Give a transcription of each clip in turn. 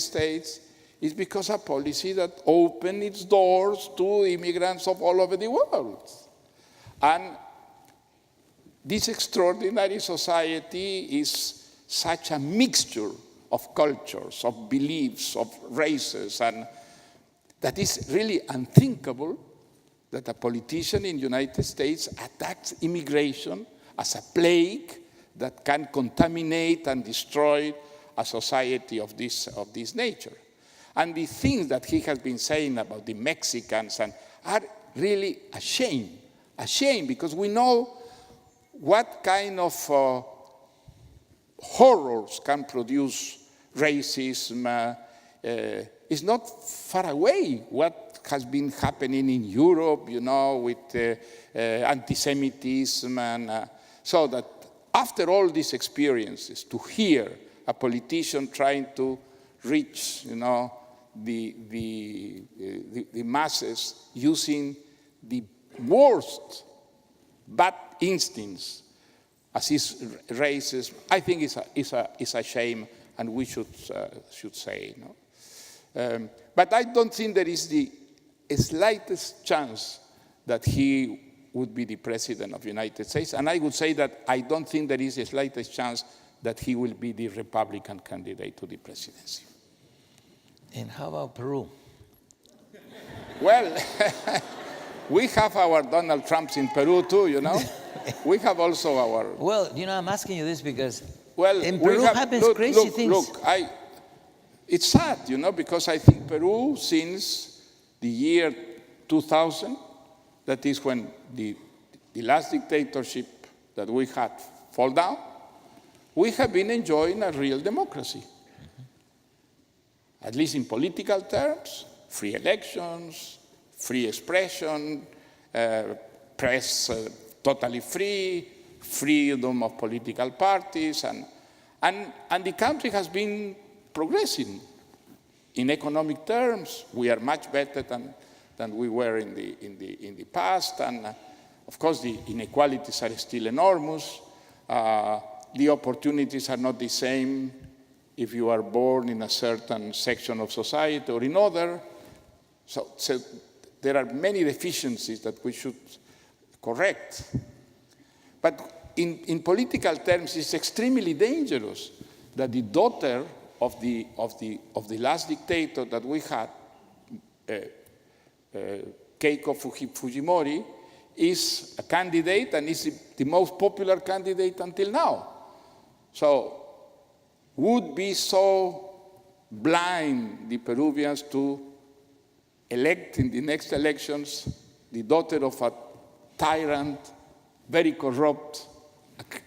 States is because a policy that opened its doors to immigrants of all over the world. And this extraordinary society is such a mixture of cultures, of beliefs, of races, and that is really unthinkable that a politician in the United States attacks immigration as a plague that can contaminate and destroy a society of this nature. And the things that he has been saying about the Mexicans are really a shame because we know what kind of horrors can produce racism. It's not far away what has been happening in Europe, with anti-Semitism. And so that after all these experiences, to hear a politician trying to reach, the masses using the worst bad instincts as is racism, I think is a shame, and we should say. But I don't think there is the slightest chance that he would be the president of the United States, and I would say that I don't think there is the slightest chance that he will be the Republican candidate to the presidency. And how about Peru? Well, we have our Donald Trumps in Peru too, We have also our... Well, I'm asking you this because in Peru happens crazy things. Look, it's sad, because I think Peru, since the year 2000, that is when the last dictatorship that we had fall down, we have been enjoying a real democracy. At least in political terms, free elections, free expression, press totally free, freedom of political parties, and the country has been progressing. In economic terms, we are much better than we were in the past, and of course the inequalities are still enormous. The opportunities are not the same if you are born in a certain section of society or in other. So there are many deficiencies that we should correct. But in political terms, it's extremely dangerous that the daughter of the last dictator that we had, Keiko Fujimori, is a candidate and is the most popular candidate until now. So would be so blind, the Peruvians, to elect in the next elections the daughter of a tyrant, very corrupt,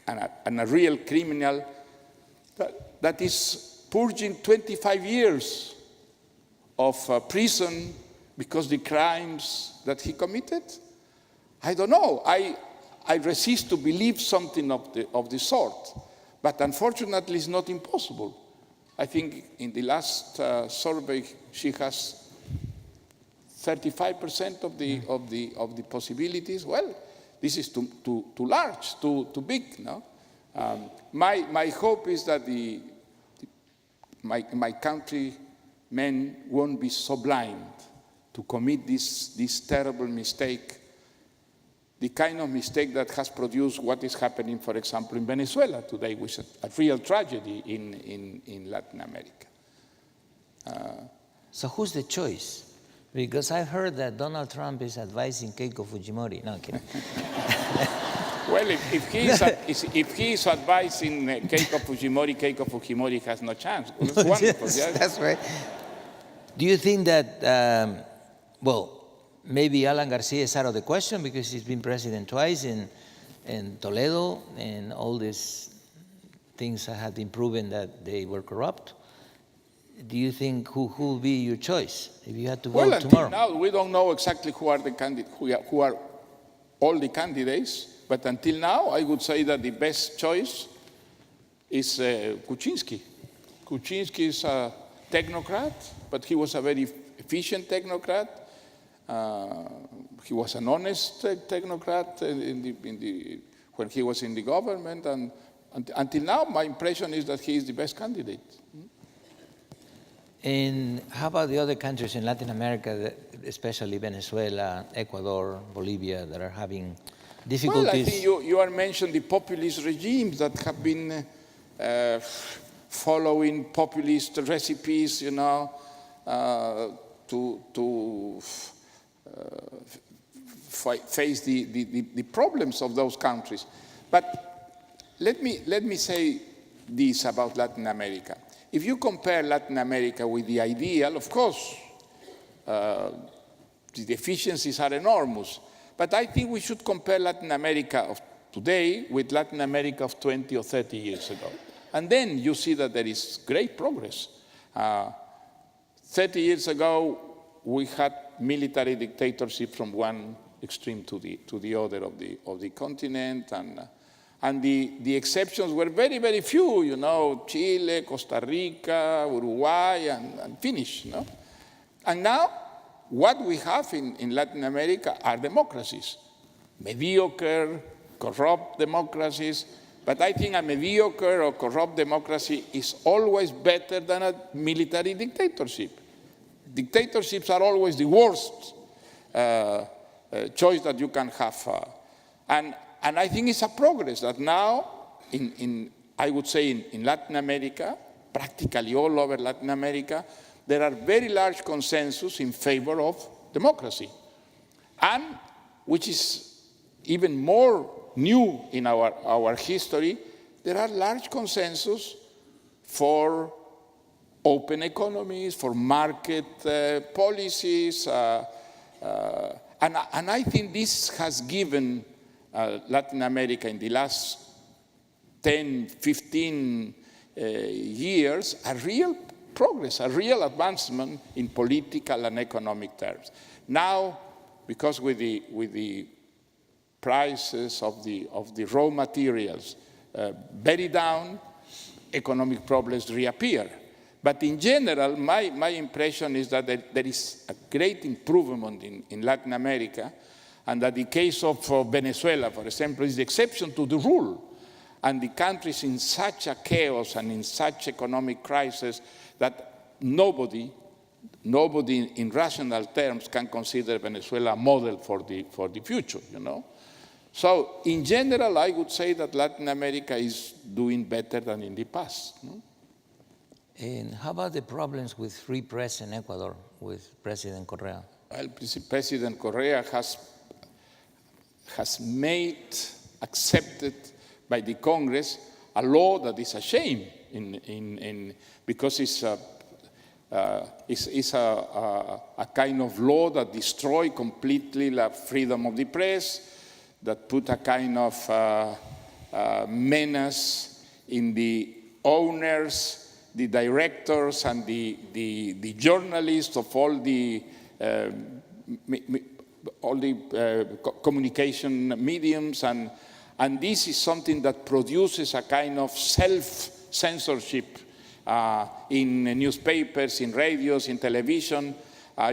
and a real criminal that is purging 25 years of prison because the crimes that he committed? I don't know. I resist to believe something of the sort. But unfortunately, it's not impossible. I think in the last survey, she has 35% of the possibilities. Well, this is too large, too big. No? My hope is that my countrymen won't be so blind to commit this terrible mistake, the kind of mistake that has produced what is happening, for example, in Venezuela today, which is a real tragedy in Latin America. So who's the choice? Because I've heard that Donald Trump is advising Keiko Fujimori. No, I'm kidding. Well, if he is advising Keiko Fujimori has no chance. Well, that's wonderful. Yes, that's right. Do you think that, maybe Alan Garcia is out of the question because he's been president twice in Toledo, and all these things have been proven that they were corrupt? Do you think who will be your choice if you had to vote tomorrow? Well, until now, we don't know exactly who are all the candidates, but until now, I would say that the best choice is Kuczynski. Kuczynski is a technocrat, but he was a very efficient technocrat. He was an honest technocrat when he was in the government, and until now, my impression is that he is the best candidate. And how about the other countries in Latin America, especially Venezuela, Ecuador, Bolivia, that are having difficulties? Well, I think you are mentioning the populist regimes that have been following populist recipes, to face the problems of those countries. But let me say this about Latin America. If you compare Latin America with the ideal, of course, the deficiencies are enormous. But I think we should compare Latin America of today with Latin America of 20 or 30 years ago. And then you see that there is great progress. 30 years ago, we had military dictatorship from one extreme to the other of the continent, and the exceptions were very, very few, Chile, Costa Rica, Uruguay, and finish, And now, what we have in Latin America are democracies, mediocre, corrupt democracies, but I think a mediocre or corrupt democracy is always better than a military dictatorship. Dictatorships are always the worst choice that you can have. And I think it's a progress that now, I would say in Latin America, practically all over Latin America, there are very large consensus in favor of democracy. And, which is even more new in our history, there are large consensus for open economies, for market policies. And I think this has given Latin America in the last 10, 15 years a real progress, a real advancement in political and economic terms. Now, because with the prices of the raw materials very down, economic problems reappear. But in general, my impression is that there is a great improvement in Latin America, and that the case of Venezuela, for example, is the exception to the rule. And the country is in such a chaos and in such economic crisis that nobody in rational terms can consider Venezuela a model for the future, So in general, I would say that Latin America is doing better than in the past. And how about the problems with free press in Ecuador with President Correa? Well, President Correa has accepted by the Congress a law that is a shame because it's a kind of law that destroys completely the freedom of the press, that put a kind of menace in the owners, the directors, and the journalists of all the communication mediums, and this is something that produces a kind of self-censorship in newspapers, in radios, in television.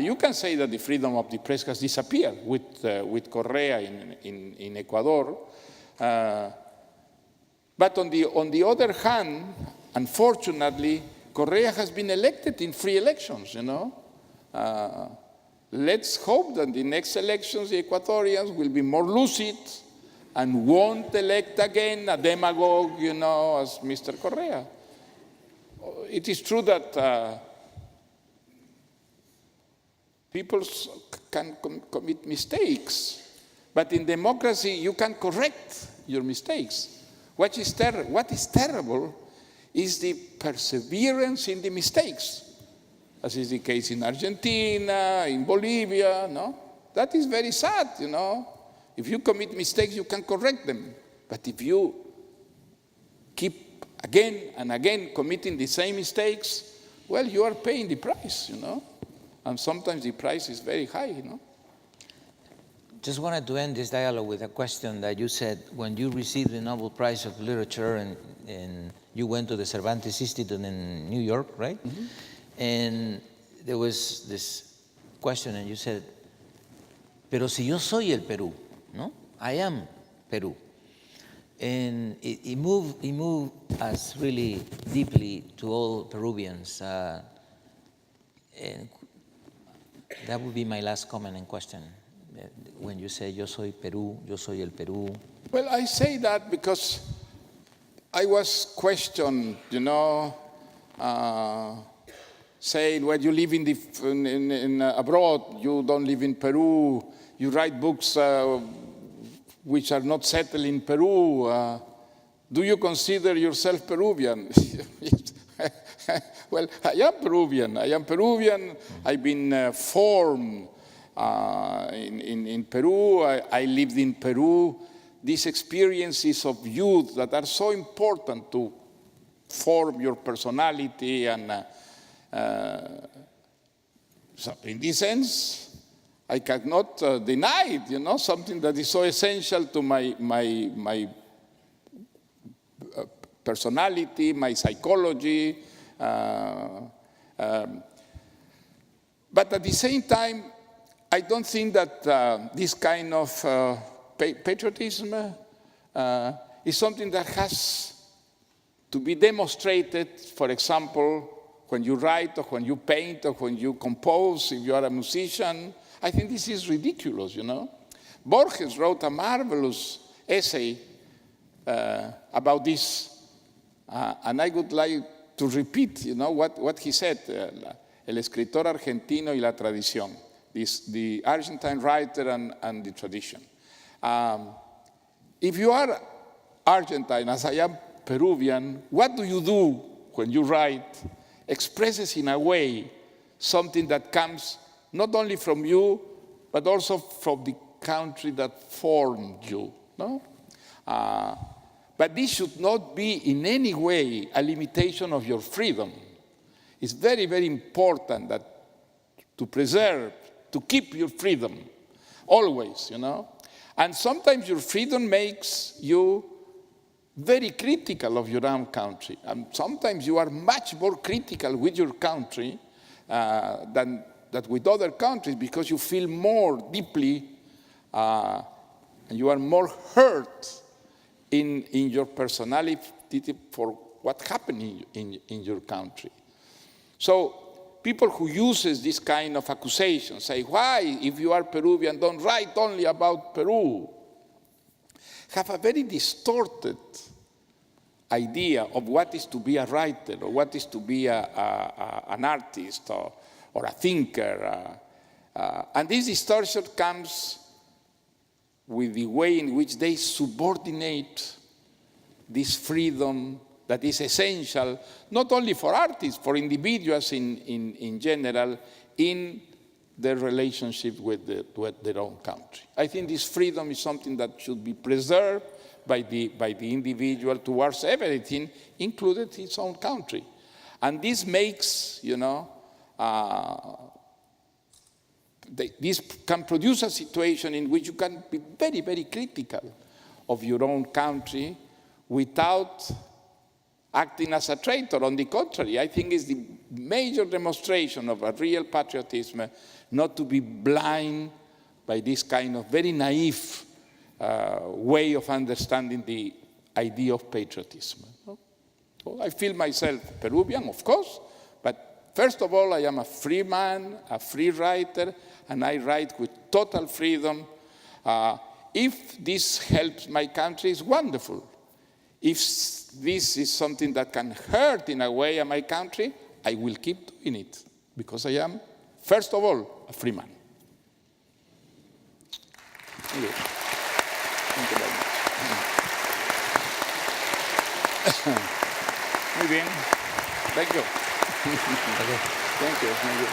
You can say that the freedom of the press has disappeared with Correa in Ecuador. But on the other hand, unfortunately, Correa has been elected in free elections, Let's hope that the next elections, the Ecuadorians will be more lucid and won't elect again a demagogue, as Mr. Correa. It is true that people can commit mistakes, but in democracy, you can correct your mistakes. What is terrible is the perseverance in the mistakes, as is the case in Argentina, in Bolivia, That is very sad, If you commit mistakes, you can correct them. But if you keep again and again committing the same mistakes, well, you are paying the price, And sometimes the price is very high, Just wanted to end this dialogue with a question that you said when you received the Nobel Prize of Literature and you went to the Cervantes Institute in New York, right? Mm-hmm. And there was this question and you said, pero si yo soy el Perú, ¿no? I am Peru. And it moved us really deeply to all Peruvians. And that would be my last comment and question. When you say, yo soy Perú, yo soy el Perú. Well, I say that because I was questioned, saying, well, you live in abroad, you don't live in Peru, you write books which are not settled in Peru. Do you consider yourself Peruvian? Well, I am Peruvian. I've been formed in Peru. I lived in Peru. These experiences of youth that are so important to form your personality. And so in this sense, I cannot deny it, something that is so essential to my personality, my psychology. But at the same time, I don't think that this kind of patriotism is something that has to be demonstrated, for example, when you write or when you paint or when you compose, if you are a musician. I think this is ridiculous, Borges wrote a marvelous essay about this, and I would like to repeat, what he said, El escritor argentino y la tradición, the Argentine writer and the tradition. If you are Argentine, as I am Peruvian, what do you do when you write? Expresses in a way something that comes not only from you, but also from the country that formed you, no? But this should not be in any way a limitation of your freedom. It's very, very important that to preserve, to keep your freedom, always, And sometimes your freedom makes you very critical of your own country. And sometimes you are much more critical with your country than with other countries because you feel more deeply and you are more hurt in your personality for what happened in your country. So people who uses this kind of accusation say, why, if you are Peruvian, don't write only about Peru, have a very distorted idea of what is to be a writer or what is to be an artist or a thinker. And this distortion comes with the way in which they subordinate this freedom that is essential, not only for artists, for individuals in general, in their relationship with their own country. I think this freedom is something that should be preserved by the individual towards everything, including his own country. And this makes, this can produce a situation in which you can be very, very critical of your own country without acting as a traitor. On the contrary, I think it's the major demonstration of a real patriotism not to be blind by this kind of very naive way of understanding the idea of patriotism. So I feel myself Peruvian, of course, but first of all, I am a free man, a free writer, and I write with total freedom. If this helps my country, it's wonderful. If this is something that can hurt in a way my country, I will keep doing it, because I am, first of all, a free man. Thank you. Thank you very much. Muy bien. Thank you. Thank you. Thank you.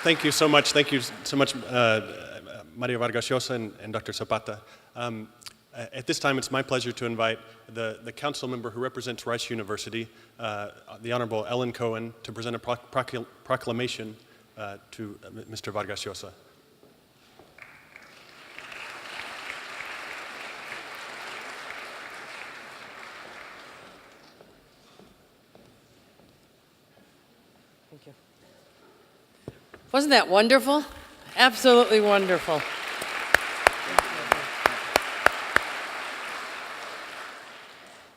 Thank you so much. Thank you so much, Maria Vargas Llosa and Dr. Zapata. At this time, it's my pleasure to invite the council member who represents Rice University, the Honorable Ellen Cohen, to present a proclamation to Mr. Vargas Llosa. Thank you. Wasn't that wonderful? Absolutely wonderful.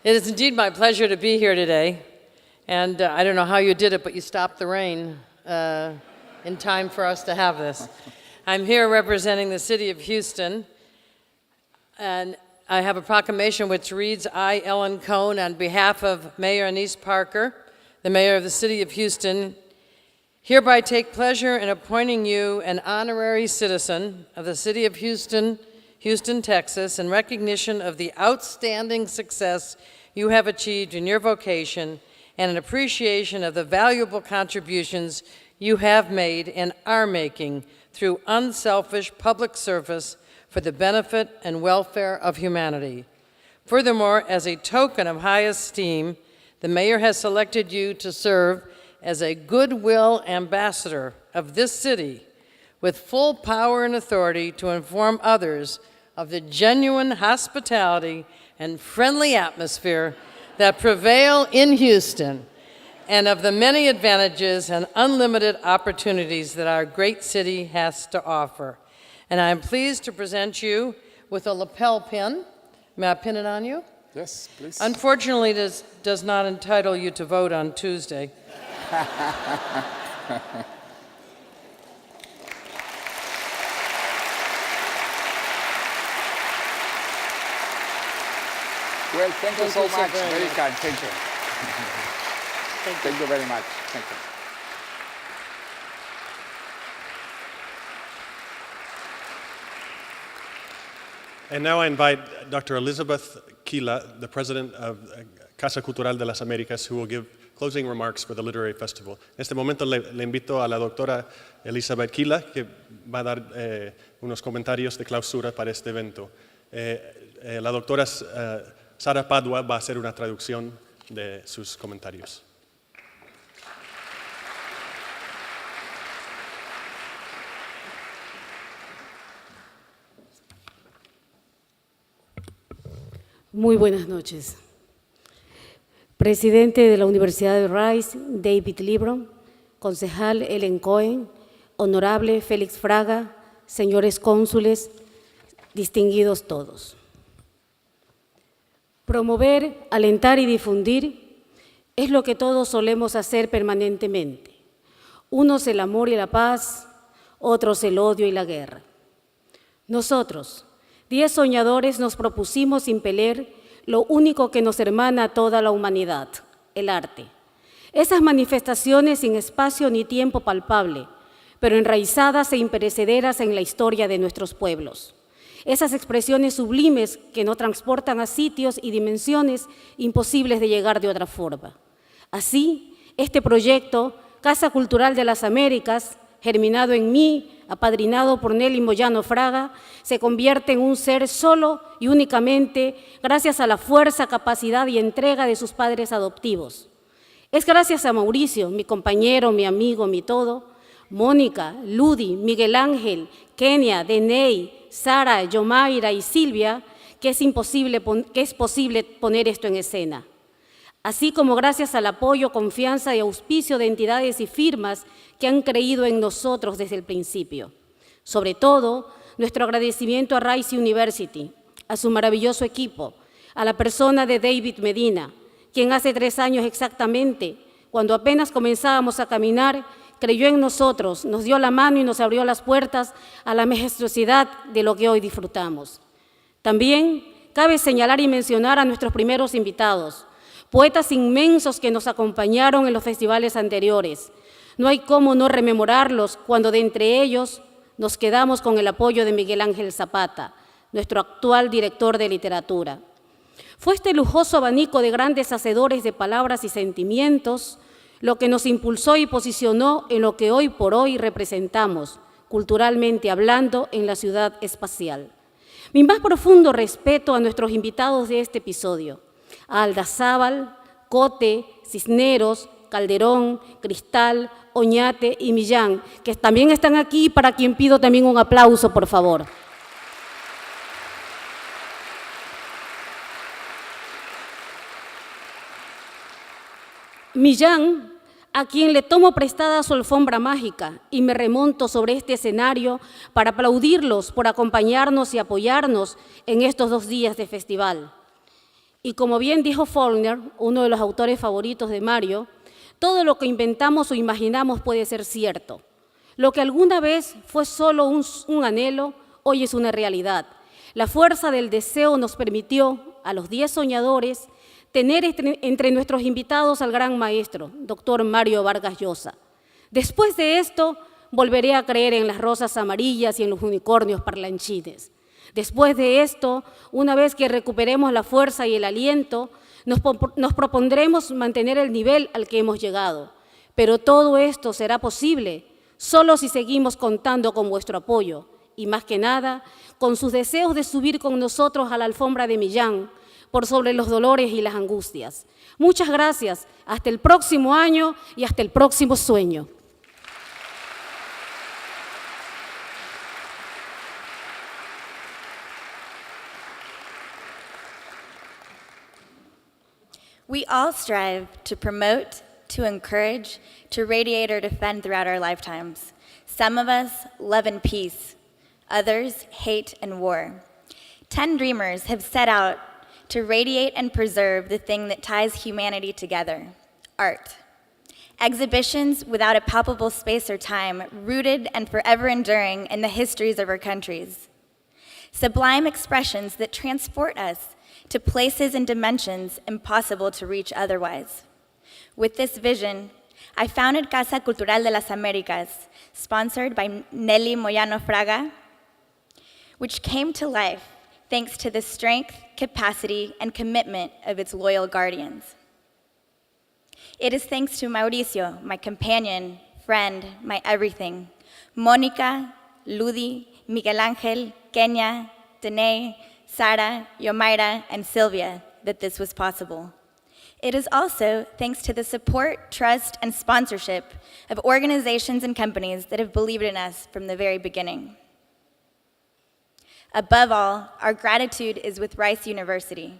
It is indeed my pleasure to be here today. And I don't know how you did it, but you stopped the rain in time for us to have this. I'm here representing the city of Houston. And I have a proclamation which reads, I, Ellen Cohen, on behalf of Mayor Anise Parker, the mayor of the city of Houston, hereby take pleasure in appointing you an honorary citizen of the city of Houston, Texas, in recognition of the outstanding success you have achieved in your vocation and an appreciation of the valuable contributions you have made and are making through unselfish public service for the benefit and welfare of humanity. Furthermore, as a token of high esteem, the mayor has selected you to serve as a goodwill ambassador of this city with full power and authority to inform others of the genuine hospitality and friendly atmosphere that prevail in Houston and of the many advantages and unlimited opportunities that our great city has to offer. And I am pleased to present you with a lapel pin. May I pin it on you? Yes, please. Unfortunately, this does not entitle you to vote on Tuesday. Well, thank you so much. Very much. kind. Thank you. Thank you very much. Thank you. And now I invite Dr. Elizabeth Quila, the president of Casa Cultural de las Américas, who will give closing remarks for the Literary Festival. En este momento le invito a la doctora Elizabeth Quila, que va a dar unos comentarios de clausura para este evento. La doctora Sara Padua va a hacer una traducción de sus comentarios. Muy buenas noches. Presidente de la Universidad de Rice, David Libron, concejal Ellen Cohen, honorable Félix Fraga, señores cónsules, distinguidos todos. Promover, alentar y difundir es lo que todos solemos hacer permanentemente. Unos el amor y la paz, otros el odio y la guerra. Nosotros, 10 soñadores, nos propusimos impeler lo único que nos hermana a toda la humanidad, el arte. Esas manifestaciones sin espacio ni tiempo palpable, pero enraizadas e imperecederas en la historia de nuestros pueblos. Esas expresiones sublimes que nos transportan a sitios y dimensiones imposibles de llegar de otra forma. Así, este proyecto, Casa Cultural de las Américas, germinado en mí, apadrinado por Nelly Moyano Fraga, se convierte en un ser solo y únicamente gracias a la fuerza, capacidad y entrega de sus padres adoptivos. Es gracias a Mauricio, mi compañero, mi amigo, mi todo, Mónica, Ludi, Miguel Ángel, Kenia, Deney, Sara, Yomaira y Silvia, que es posible poner esto en escena. Así como gracias al apoyo, confianza y auspicio de entidades y firmas que han creído en nosotros desde el principio. Sobre todo, nuestro agradecimiento a Rice University, a su maravilloso equipo, a la persona de David Medina, quien hace 3 años exactamente, cuando apenas comenzábamos a caminar, creyó en nosotros, nos dio la mano y nos abrió las puertas a la majestuosidad de lo que hoy disfrutamos. También cabe señalar y mencionar a nuestros primeros invitados, poetas inmensos que nos acompañaron en los festivales anteriores. No hay cómo no rememorarlos cuando de entre ellos nos quedamos con el apoyo de Miguel Ángel Zapata, nuestro actual director de literatura. Fue este lujoso abanico de grandes hacedores de palabras y sentimientos lo que nos impulsó y posicionó en lo que hoy por hoy representamos, culturalmente hablando, en la ciudad espacial. Mi más profundo respeto a nuestros invitados de este episodio, a Aldazábal, Cote, Cisneros, Calderón, Cristal, Oñate y Millán, que también están aquí, para quien pido también un aplauso, por favor. Millán, a quien le tomo prestada su alfombra mágica y me remonto sobre este escenario para aplaudirlos por acompañarnos y apoyarnos en estos 2 días de festival. Y como bien dijo Faulkner, uno de los autores favoritos de Mario, todo lo que inventamos o imaginamos puede ser cierto. Lo que alguna vez fue solo un anhelo, hoy es una realidad. La fuerza del deseo nos permitió, a los 10 soñadores, tener entre nuestros invitados al gran maestro, doctor Mario Vargas Llosa. Después de esto, volveré a creer en las rosas amarillas y en los unicornios parlanchines. Después de esto, una vez que recuperemos la fuerza y el aliento, nos propondremos mantener el nivel al que hemos llegado. Pero todo esto será posible solo si seguimos contando con vuestro apoyo y, más que nada, con sus deseos de subir con nosotros a la alfombra de Millán, por sobre los dolores y las angustias. Muchas gracias. Hasta el próximo año y hasta el próximo sueño. We all strive to promote, to encourage, to radiate or defend throughout our lifetimes. Some of us love and peace, others hate and war. 10 dreamers have set out to radiate and preserve the thing that ties humanity together, art. Exhibitions without a palpable space or time, rooted and forever enduring in the histories of our countries. Sublime expressions that transport us to places and dimensions impossible to reach otherwise. With this vision, I founded Casa Cultural de las Américas, sponsored by Nelly Moyano Fraga, which came to life thanks to the strength, capacity, and commitment of its loyal guardians. It is thanks to Mauricio, my companion, friend, my everything, Mónica, Ludi, Miguel Ángel, Kenya, Danae, Sara, Yomaira, and Sylvia that this was possible. It is also thanks to the support, trust, and sponsorship of organizations and companies that have believed in us from the very beginning. Above all, our gratitude is with Rice University,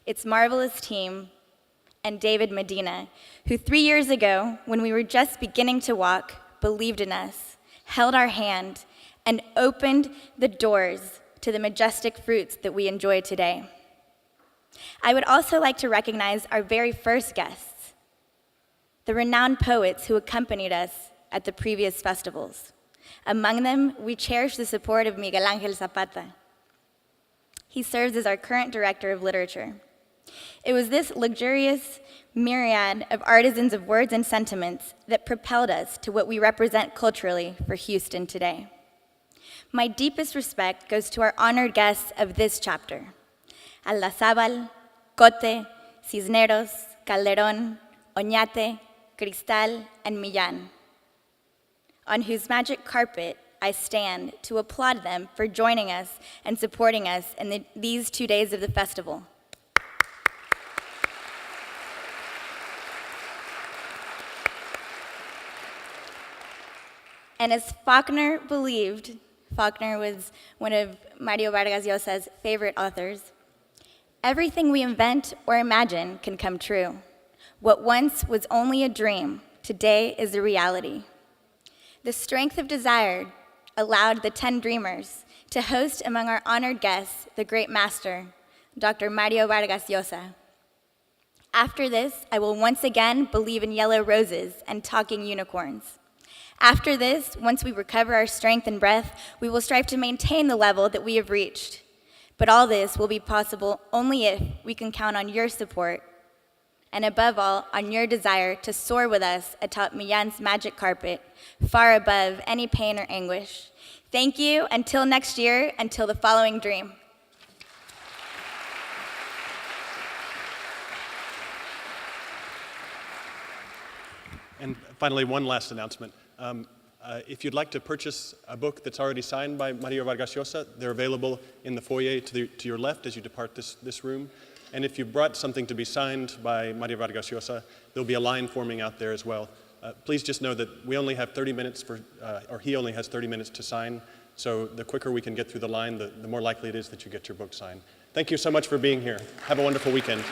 its marvelous team, and David Medina, who 3 years ago, when we were just beginning to walk, believed in us, held our hand, and opened the doors to the majestic fruits that we enjoy today. I would also like to recognize our very first guests, the renowned poets who accompanied us at the previous festivals. Among them, we cherish the support of Miguel Ángel Zapata. He serves as our current director of literature. It was this luxurious myriad of artisans of words and sentiments that propelled us to what we represent culturally for Houston today. My deepest respect goes to our honored guests of this chapter, Aldazábal, Cote, Cisneros, Calderón, Oñate, Cristal, and Millán, on whose magic carpet I stand to applaud them for joining us and supporting us in these 2 days of the festival. And as Faulkner believed, Faulkner was one of Mario Vargas Llosa's favorite authors, everything we invent or imagine can come true. What once was only a dream, today is a reality. The strength of desire allowed the 10 dreamers to host among our honored guests the great master, Dr. Mario Vargas Llosa. After this, I will once again believe in yellow roses and talking unicorns. After this, once we recover our strength and breath, we will strive to maintain the level that we have reached. But all this will be possible only if we can count on your support, and above all, on your desire to soar with us atop Millán's magic carpet, far above any pain or anguish. Thank you. Until next year, until the following dream. And finally, one last announcement. If you'd like to purchase a book that's already signed by Maria Vargas Llosa, they're available in the foyer to your left as you depart this room. And if you brought something to be signed by Maria Vargas Llosa, there'll be a line forming out there as well. Please just know that we only have 30 minutes or he only has 30 minutes to sign. So the quicker we can get through the line, the more likely it is that you get your book signed. Thank you so much for being here. Have a wonderful weekend.